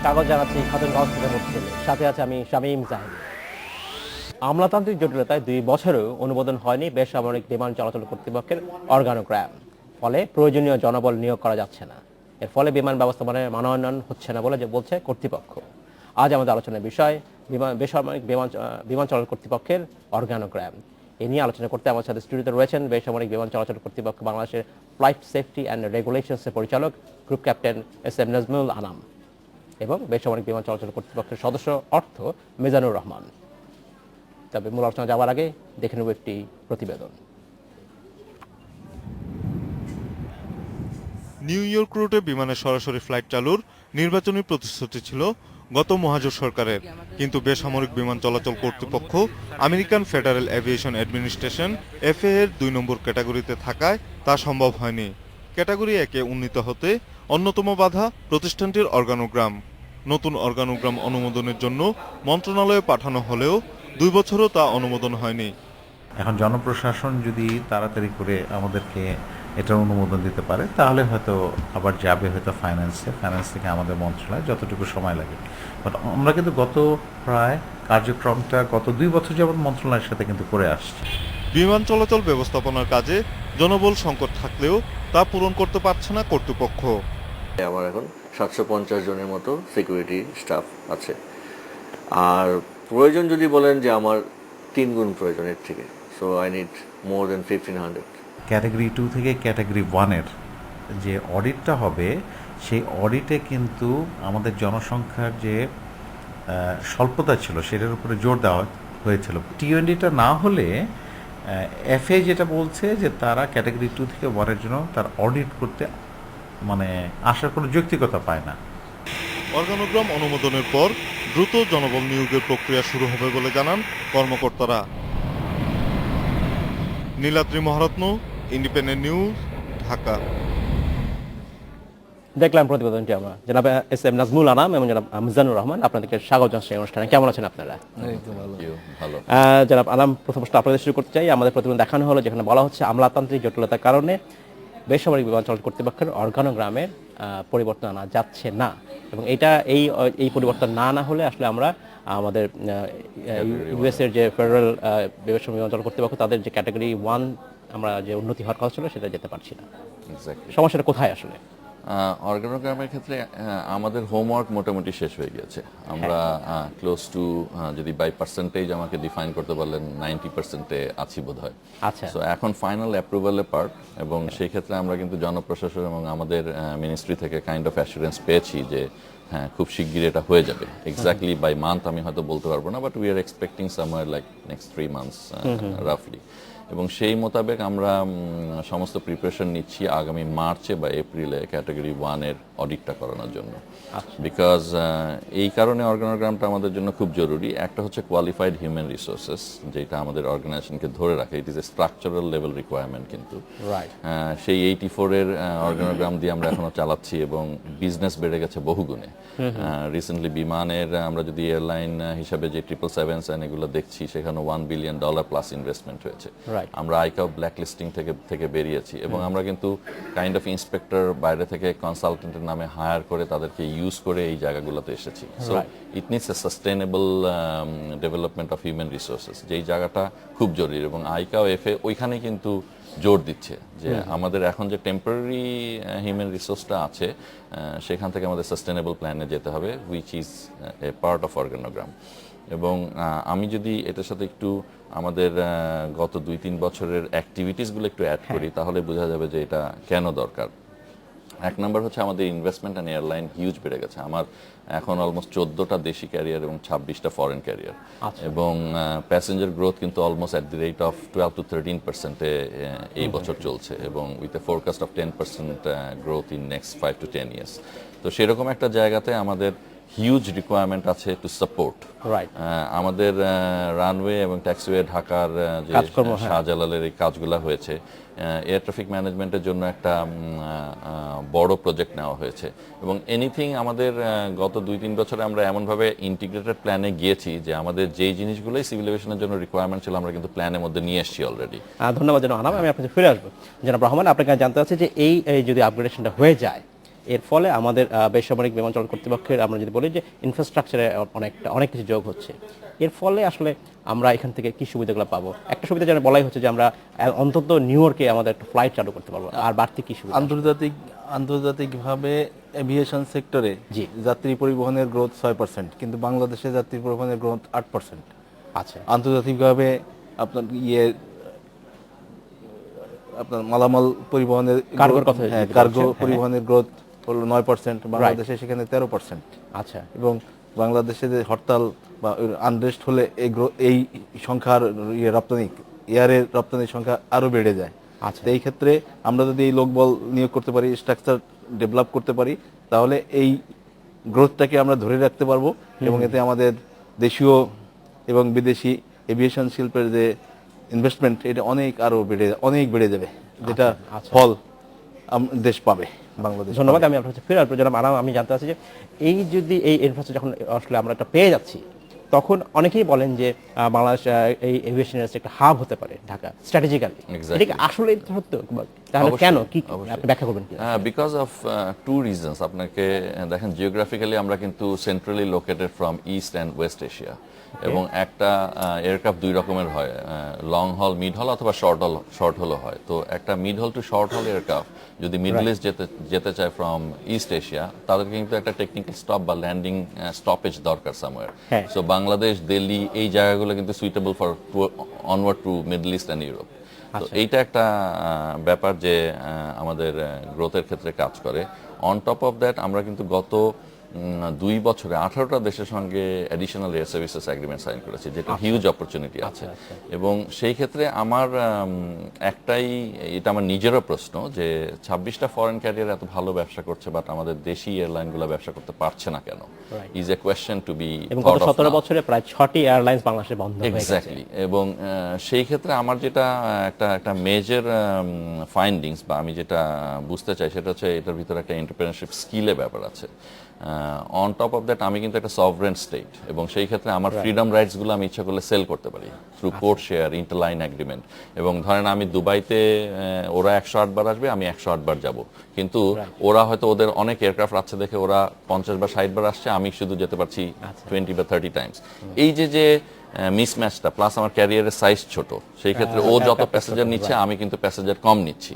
স্বাগত জানাচ্ছি খাতুনগঞ্জ থেকে মুক্তিযুদ্ধে। সাথে আছে আমি শামীম জাহিদ। আমলাতান্ত্রিক জটিলতায় 2 বছরেও অনুমোদন হয়নি বেসামরিক বিমান চলাচল কর্তৃপক্ষের অর্গানোগ্রাম। ফলে প্রয়োজনীয় জনবল নিয়োগ করা যাচ্ছে না। এর ফলে বিমান ব্যবস্থাপনায় মানোন্নয়ন হচ্ছে না বলে বলছে কর্তৃপক্ষ। আজ আমাদের আলোচনার বিষয় বেসামরিক বিমান চলাচল কর্তৃপক্ষের অর্গানোগ্রাম। এ নিয়ে আলোচনা করতে আমার সাথে স্টুডিওতে রয়েছেন বেসামরিক বিমান চলাচল কর্তৃপক্ষ বাংলাদেশের ফ্লাইট সেফটি অ্যান্ড রেগুলেশনসের পরিচালক group captain SM. Nazmul Anam এবং বেসামরিক বিমান চলাচল কর্তৃপক্ষের সদস্য অর্থ মিজানুর রহমান। তবে মূল আলোচনা যাওয়ার আগে দেখে নেব একটি প্রতিবেদন। নিউ ইয়র্ক রুটে বিমানের সরাসরি ফ্লাইট চালুর নির্বাচনী প্রতিশ্রুতি ছিল গত মহাজোট সরকারের, কিন্তু বেসামরিক বিমান চলাচল কর্তৃপক্ষ American federal aviation administration FAA এর 2 নম্বর ক্যাটাগরিতে থাকায় তা সম্ভব হয়নি। ক্যাটাগরি 1-এ উন্নীত হতে অন্যতম বাধা প্রতিষ্ঠানটির অর্গানোগ্রাম। নতুন অর্গানোগ্রাম অনুমোদনের জন্য মন্ত্রণালয়ে পাঠানো হলেও 2 বছরও তা অনুমোদন হয়নি। এখন জনপ্রশাসন যদি তাড়াতাড়ি করে আমাদেরকে এটার অনুমোদন দিতে পারে তাহলে হয়তো আবার যাবে হয়তো ফাইন্যান্স থেকে আমাদের মন্ত্রণালয় যতটুকু সময় লাগে। বাট আমরা কিন্তু গত প্রায় কার্যক্রমটা গত 2 বছর যাবত মন্ত্রণালয়ের সাথে কিন্তু করে আসছি। বিমান চলাচল ব্যবস্থাপনার কাজে জনবল সংকট থাকলেও তা পূরণ করতে পারছে না কর্তৃপক্ষ। আমার এখন 750 জনের মতো সিকিউরিটি স্টাফ আছে, আর প্রয়োজন যদি বলেন যে আমার 3 গুণ প্রয়োজনের থেকে, so I need more than 1500। Category 2 থেকে ক্যাটাগরি 1-এর যে অডিটটা হবে সেই অডিটে কিন্তু আমাদের জনসংখ্যার যে স্বল্পতা ছিল সেটার উপরে জোর দেওয়া হয়েছিল। টি20টা না হলে FAA যেটা বলছে যে তারা ক্যাটাগরি 2 থেকে 1-এর জন্য তার অডিট করতে মানে আসার কোনো যৌক্তিকতা পায় না। অর্গানোগ্রাম অনুমোদনের পর দ্রুত জনবল নিয়োগের প্রক্রিয়া শুরু হবে বলে জানান কর্মকর্তারা। Niladri Maharatna, independent news, Dhaka. দেখলাম প্রতিবেদনটি আমরা। জনাব এস.এম. নাজমুল আনাম এবং জনাব মিজানুর রহমান, আপনাদেরকে স্বাগত জানাচ্ছি অনুষ্ঠানে। কেমন আছেন আপনারা? ভালো। জনাব আনাম, প্রথম প্রশ্ন আপনাদের শুরু করতে চাই। আমাদের প্রতিবেদন দেখানো হলো যেখানে বলা হচ্ছে আমলাতান্ত্রিক জটিলতার কারণে বেসামরিক বিমান চলাচল কর্তৃপক্ষের অর্গানোগ্রামের পরিবর্তন আনা যাচ্ছে না, এবং এই পরিবর্তন না হলে আসলে আমরা আমাদের ইউএসের যে ফেডারেল বেসামরিক বিমান চলাচল কর্তৃপক্ষ তাদের যে ক্যাটাগরি 1 আমরা যে উন্নতি হওয়ার কথা ছিল সেটা যেতে পারছি না। সমস্যাটা কোথায় আসলে? অর্গানোগ্রামের ক্ষেত্রে আমাদের হোমওয়ার্ক মোটামুটি শেষ হয়ে গেছে। আমরা ক্লোজ টু, যদি বাই পার্সেন্টেজ আমাকে ডিফাইন করতে পারলেন, 90%-এ আছি বোধ হয়। আচ্ছা, সো এখন ফাইনাল অ্যাপ্রুভালের পার্ট, এবং সেই ক্ষেত্রে আমরা কিন্তু জনপ্রশাসন এবং আমাদের মিনিস্ট্রি থেকে কাইন্ড অফ অ্যাসুরেন্স পেয়েছি যে হ্যাঁ খুব শিগগির এটা হয়ে যাবে। এক্স্যাক্টলি বাই মান্থ আমি হয়তো বলতে পারবো না, but we are expecting somewhere like next 3 months রাফলি। এবং সেই মোতাবেক আমরা সমস্ত প্রিপারেশন নিচ্ছি আগামী মার্চে বা এপ্রিলে ক্যাটাগরি 1-এর অডিটটা করানোর জন্য। বিকজ এই কারণে অর্গানোগ্রামটা আমাদের জন্য খুব জরুরি। একটা হচ্ছে কোয়ালিফাইড হিউম্যান রিসোর্সেস, যেটা আমাদের অর্গানাইজেশনকে ধরে রাখে। It is a structural level requirement, কিন্তু সেই 84-এর অর্গানোগ্রাম দিয়ে আমরা এখনো চালাচ্ছি এবং বিজনেস বেড়ে গেছে বহুগুণে। রিসেন্টলি বিমানের আমরা যদি এয়ারলাইন হিসাবে যে 777 এগুলো দেখছি, সেখানে $1 billion প্লাস ইনভেস্টমেন্ট হয়েছে। আমরা আইকাও ব্ল্যাক লিস্টিং থেকে বেরিয়েছি, এবং আমরা কিন্তু কাইন্ড অফ ইন্সপেক্টর বাইরে থেকে কনসালটেন্টের নামে হায়ার করে তাদেরকে ইউজ করে এই জায়গাগুলোতে এসেছি। So it needs a sustainable development of human resources, যেই জায়গাটা খুব জরুরি, এবং আইকাও FAA ওইখানেই কিন্তু জোর দিচ্ছে যে আমাদের এখন যে টেম্পোরারি হিউম্যান রিসোর্সটা আছে সেখান থেকে আমাদের সাস্টেনেবল প্ল্যানে যেতে হবে, which is a part of organogram. এবং আমি যদি এটার সাথে একটু আমাদের গত 2-3 বছরের অ্যাক্টিভিটিসগুলো একটু অ্যাড করি, তাহলে বোঝা যাবে যে এটা কেন দরকার। 1 নম্বর হচ্ছে আমাদের ইনভেস্টমেন্ট অ্যান্ড এয়ারলাইন হিউজ বেড়ে গেছে। আমার এখন অলমোস্ট 14টা দেশি ক্যারিয়ার এবং 26টা ফরেন ক্যারিয়ার, এবং প্যাসেঞ্জার গ্রোথ কিন্তু almost at the rate of 12-13%-এ এই বছর চলছে, এবং with a forecast of 10% growth in next 5 to 10 years। তো সেরকম একটা জায়গাতে আমাদের হিউজ রিকোয়ারমেন্ট আছে টু সাপোর্ট রাইট। আমাদের রানওয়ে এবং ট্যাক্সিওয়ে ঢাকার যে কাজকর্ম, হ্যাঁ। শাহজালালের এই কাজগুলো হয়েছে, এয়ার ট্রাফিক ম্যানেজমেন্টের জন্য একটা বড় প্রজেক্ট নেওয়া হয়েছে এবং এনিথিং আমাদের গত 2-3 বছরে আমরা এমনভাবে ইন্টিগ্রেটেড প্ল্যানে গিয়েছি যে আমাদের যেই জিনিসগুলোই সিভিল এভিয়েশনের জন্য রিকোয়ারমেন্ট ছিল আমরা কিন্তু প্ল্যানের মধ্যে নিয়ে এসেছি অলরেডি। ধন্যবাদ জনাব আনাম, আমি আপনাকে ফিরে আসবো। জনাব রহমান, আপনাকে জানতে চাচ্ছি যে এই যদি আপগ্রেডেশনটা হয়ে যায়, এর ফলে আমাদের বেসামরিক বিমান চলাচল কর্তৃপক্ষের, আমরা যদি বলি যে ইনফ্রাস্ট্রাকচারে অনেক কিছু যোগ হচ্ছে, এর ফলে আসলে আমরা এখান থেকে কি সুবিধাগুলো পাবো? একটা সুবিধা যেন বলাই হচ্ছে যে আমরা অন্তত নিউ ইয়র্কে আমাদের একটা ফ্লাইট চালু করতে পারবো, আর বাড়তি কি সুবিধা? আন্তর্জাতিকভাবে এভিয়েশন সেক্টরে জি। যাত্রী পরিবহনের গ্রোথ 6%, কিন্তু বাংলাদেশে যাত্রী পরিবহনের গ্রোথ 8%। আচ্ছা, আন্তর্জাতিকভাবে আপনার আপনার মালামাল পরিবহনের কার্গোর কথা হ্যাঁ, যদি কার্গো বলছেন, হ্যাঁ। পরিবহনের গ্রোথ হলো 9%, বাংলাদেশে সেখানে 13%। আচ্ছা, এবং বাংলাদেশে যে হরতাল বা আনরেস্ট হলে এই সংখ্যার রপ্তানি, এয়ারের রপ্তানির সংখ্যা আরো বেড়ে যায়। আচ্ছা। তো এই ক্ষেত্রে আমরা যদি এই লোকবল নিয়োগ করতে পারি, স্ট্রাকচার ডেভেলপ করতে পারি, তাহলে এই গ্রোথটাকে আমরা ধরে রাখতে পারবো এবং এতে আমাদের দেশীয় এবং বিদেশি এভিয়েশন শিল্পের যে ইনভেস্টমেন্ট, এটা আরো বেড়ে যাবে, যেটা আচ্ছা। ফল দেশ পাবে, বাংলাদেশ ধন্যবাদ। পাবে। আমি আপনার কাছে ফিরে আসবো। জনাব আনাম, আমি জানতে চাচ্ছি যে যদি এই ইনফ্রাস্ট্রাকচার যখন আসলে আমরা একটা পেয়ে যাচ্ছি, তখন অনেকেই বলেন যে বাংলাদেশ এই এভিয়েশনের একটা হাব হতে পারে ঢাকা স্ট্র্যাটেজিক্যালি। Exactly. এটা কি আসলে সত্য? তাহলে অবশ্যই, কেন, কি অবশ্যই। আপনি ব্যাখ্যা করবেন কি? Because of two reasons. আপনাকে দেখেন, জিওগ্রাফিক্যালি আমরা কিন্তু centrally located from East and West Asia, এবং একটা এয়ারক্রাফট দুই রকমের হয়, লং হল, মিড হল অথবা শর্ট হলও হয়। তো একটা mid haul to short haul aircraft যদি মিডল ইস্ট যেতে চায় ফ্রম ইস্ট এশিয়া, তাদেরকে কিন্তু একটা টেকনিক্যাল স্টপ বা ল্যান্ডিং স্টপেজ দরকার সামওয়্যার। হ্যাঁ। সো বাংলাদেশ, দিল্লি, এই জায়গাগুলো কিন্তু suitable for onward to Middle East and Europe. তো এইটা একটা ব্যাপার যে আমাদের গ্রোথের ক্ষেত্রে কাজ করে। অন টপ অফ দ্যাট, আমরা কিন্তু গত 2 বছরে 18টা দেশের সঙ্গে additional air services agreement sign করেছি, যেটা হিউজ অপরচুনিটি আছে। এবং সেই ক্ষেত্রে আমার এটা আমার নিজেরও প্রশ্ন যে 26টা ফরেন ক্যারিয়ার এত ভালো ব্যবসা করছে, বাট আমাদের দেশি এয়ারলাইনগুলো ব্যবসা করতে পারছে না কেন? Is a question to be এবং গত 17 বছরে প্রায় 6টি এয়ারলাইন্স বাংলাদেশে বন্ধ হয়ে গেছে। এক্স্যাক্টলি। এবং সেই ক্ষেত্রে আমার যেটা একটা মেজর ফাইন্ডিংস বা আমি যেটা বুঝতে চাই, সেটা হচ্ছে এটার ভিতরে একটা এন্টারপ্রেনারশিপ স্কিলের ব্যাপার আছে। অন টপ অফ দ্যাট, আমি কিন্তু একটা সভরেন স্টেট, এবং সেই ক্ষেত্রে আমার ফ্রিডম রাইটসগুলো আমি ইচ্ছা করলে সেল করতে পারি থ্রু কোড শেয়ার, ইন্টারলাইন এগ্রিমেন্ট। এবং ধরেন আমি দুবাইতে, ওরা 108 বার আসবে, আমি 108 বার যাব, কিন্তু ওরা হয়তো ওদের অনেক এয়ারক্রাফট আছে দেখে ওরা 50 বা 60 বার আসছে, আমি শুধু যেতে পারছি 20 বা 30 টাইমস। এই যে মিসম্যাচটা, প্লাস আমার ক্যারিয়ারের সাইজ ছোট, সেই ক্ষেত্রে ও যত প্যাসেঞ্জার নিচ্ছে, আমি কিন্তু প্যাসেঞ্জার কম নিচ্ছি।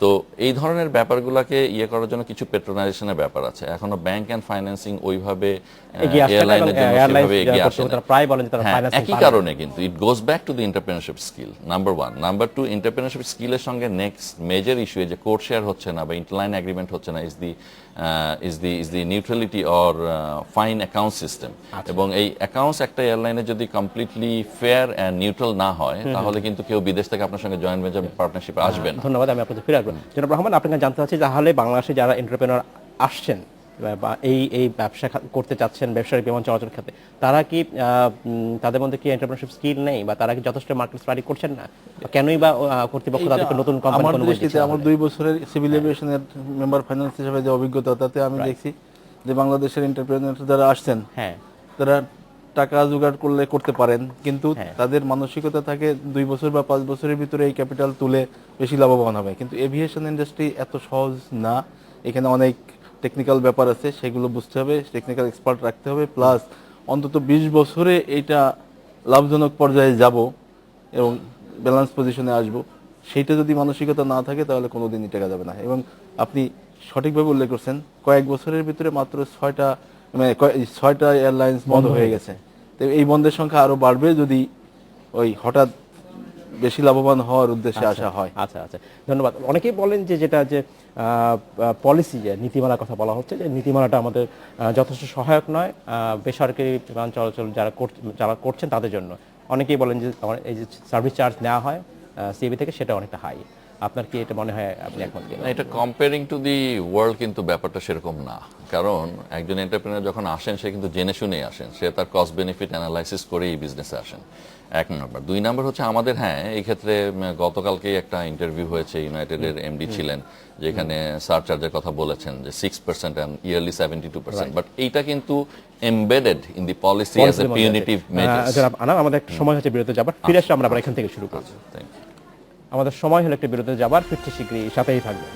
তো এই ধরনের ব্যাপারগুলোকে করার জন্য কিছু পেট্রোনাইজেশনের ব্যাপার আছে। এখনো ব্যাংক এন্ড ফাইন্যান্সিং ওইভাবে এয়ারলাইনের জন্য সেভাবে এগিয়ে আসে না। প্রায় বলেন যে তারা হ্যাঁ, ফাইন্যান্সিং একই কারণে কিন্তু it goes back to the entrepreneurship skill, number 1। Number 2, entrepreneurship স্কিলের সঙ্গে নেক্সট মেজর ইস্যু যে কোড শেয়ার হচ্ছে না বা ইন্টারলাইন এগ্রিমেন্ট হচ্ছে না, is the neutrality or fine account system. এবং এই অ্যাকাউন্টস একটা এয়ারলাইনে যদি কমপ্লিটলি ফেয়ার অ্যান্ড নিউট্রাল না হয়, তাহলে কিন্তু কেউ বিদেশ থেকে আপনার সঙ্গে জয়েন্ট ভেঞ্চার পার্টনারশিপে আসবে না। ধন্যবাদ। আমি আপনাদের ফিরে আসবো। জনাব রহমান, আপনাকে জানতে চাচ্ছি, তাহলে বাংলাদেশে যারা এন্টারপ্রেনার আসছেন বা এই ব্যবসা করতে চাচ্ছেন, ব্যবসায়িক বিমান চলাচল খাতে, তারা কি তাদের মধ্যে কি এন্টারপ্রেনারশিপ স্কিল নেই, বা তারা কি যথেষ্ট মার্কেট স্টাডি করছেন না? কেনই বা কর্তৃপক্ষ তাদেরকে নতুন কোম্পানি আমার দৃষ্টিতে, আমার 2 বছরের সিভিল এভিয়েশনের মেম্বার ফাইন্যান্স হিসেবে যে অভিজ্ঞতা, তাতে আমি দেখছি যে বাংলাদেশের এন্টারপ্রেনার যারা আসছেন, হ্যাঁ, তারা টাকা জোগাড় করতে পারেন, কিন্তু তাদের মানসিকতা থাকে 2 বছর বা 5 বছরের ভিতরে এই ক্যাপিটাল তুলে বেশি লাভবান হবে। কিন্তু এভিয়েশন ইন্ডাস্ট্রি এত সহজ না, এখানে অনেক টেকনিক্যাল ব্যাপার আছে, সেগুলো বুঝতে হবে, টেকনিক্যাল এক্সপার্ট রাখতে হবে, প্লাস অন্তত 20 বছরে এইটা লাভজনক পর্যায়ে যাব এবং ব্যালেন্স পজিশনে আসব। সেইটা যদি মানসিকতা না থাকে, তাহলে কোনোদিনই টেকা যাবে না। এবং আপনি সঠিকভাবে উল্লেখ করছেন, কয়েক বছরের ভিতরে মাত্র 6টা এয়ারলাইন্স বন্ধ হয়ে গেছে। তো এই বন্ধের সংখ্যা আরো বাড়বে যদি ওই হঠাৎ বেশি লাভবান হওয়ার উদ্দেশ্যে আসা হয়। আচ্ছা আচ্ছা, ধন্যবাদ। অনেকেই বলেন যে যেটা যে পলিসি, যে নীতিমালার কথা বলা হচ্ছে, যে নীতিমালাটা আমাদের যথেষ্ট সহায়ক নয় বেসরকারি বিমান চলাচল যারা করছেন তাদের জন্য। অনেকেই বলেন যে এই যে সার্ভিস চার্জ নেওয়া হয় সিএবি থেকে, সেটা অনেকটা হাই। আপনার কি এটা মনে হয় আপনি এখন না, এটা কম্পেয়ারিং টু দি ওয়ার্ল্ড কিন্তু ব্যাপারটা সেরকম না, কারণ একজন এন্টারপ্রেনার যখন আসেন সে কিন্তু জেনে শুনেই আসেন, সে তার কস্ট বেনিফিট অ্যানালাইসিস করেই এই বিজনেসে আসেন, এক নম্বর। দুই নম্বর হচ্ছে আমাদের, হ্যাঁ, এই ক্ষেত্রে গতকালকেই একটা ইন্টারভিউ হয়েছে, ইউনাইটেডের এমডি ছিলেন, যেখানে সারচার্জের কথা বলেছেন যে 6% অ্যান্ড ইয়ারলি 72%, বাট এইটা কিন্তু embedded in the policy as a punitive measure. জনাব আনাম, আমাদের একটা সময় হচ্ছে বিরতি যাবার, ফিরে আসলে আমরা আবার এখান থেকে শুরু করব। Thank you. আমাদের সময় হলো একটা বিরতি যাবার, ফিরতে শীঘ্রই, সাথেই থাকবেন।